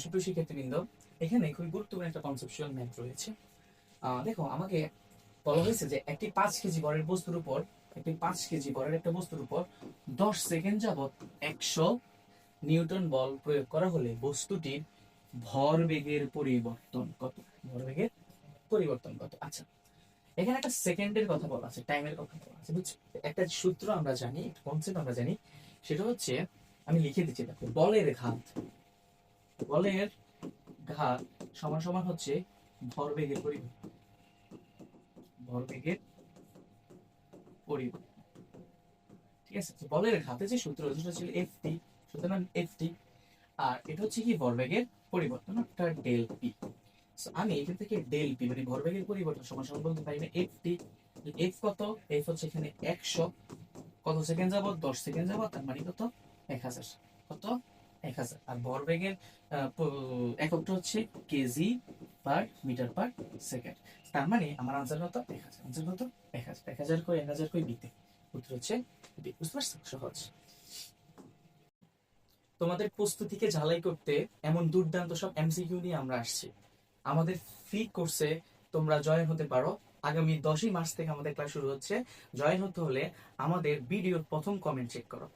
সুপ্রিয় শিক্ষার্থীবৃন্দ, এখানে খুবই গুরুত্বপূর্ণ একটা কনসেপচুয়াল ম্যাথ রয়েছে। দেখো, আমাকে বলা হয়েছে যে একটি 5 কেজি ভরের বস্তুর উপর একটা বস্তুর উপর 10 সেকেন্ড যাবত 100 নিউটন বল প্রয়োগ করা হলে বস্তুটির ভরবেগের পরিবর্তন কত? ভরবেগের পরিবর্তন কত? আচ্ছা, এখানে একটা সেকেন্ডের কথা বলা আছে, টাইমের কথা বলা আছে, বুঝছো? একটা সূত্র আমরা জানি, একটা কনসেপ্ট আমরা জানি, সেটা হচ্ছে, আমি লিখে দিচ্ছি, দেখো, বলের ঘাত সমান সমান হচ্ছে ভরবেগের পরিবর্তন। ভরবেগের পরিবর্তন, ঠিক আছে? বলের ঘাতে যে সূত্র, যেটা ছিল এফটি, সুতরাং এফটি, আর এটা হচ্ছে কি ভরবেগের পরিবর্তন, একটা ডেল পি। আমি এখান থেকে ডেল পি মানে ভরবেগের পরিবর্তন সমান সমান বলতে পারি না এফটি। এফ কত? এফ হচ্ছে এখানে 100, কত সেকেন্ড যাবত? 10 সেকেন্ড যাবত, তার মানে কত? 1000। কত? 1000। আর ভরবেগের এককটা হচ্ছে KG per metre per second. তার মানে আমার আনসার কত? 1000। আনসার কত? 1000। 1000 কই বিতে, উত্তর হচ্ছে বি। বুঝতে পারছো? সহজ। তোমাদের প্রস্তুতিকে ঝালাই করতে এমন দুর্দান্ত সব এমসিকিউ নিয়ে আমরা আসছি। আমাদের ফ্রি কোর্সে তোমরা জয়েন হতে পারো। আগামী 10ই মার্চ থেকে আমাদের ক্লাস শুরু হচ্ছে। জয়েন হতে হলে আমাদের ভিডিওর প্রথম কমেন্ট চেক করো।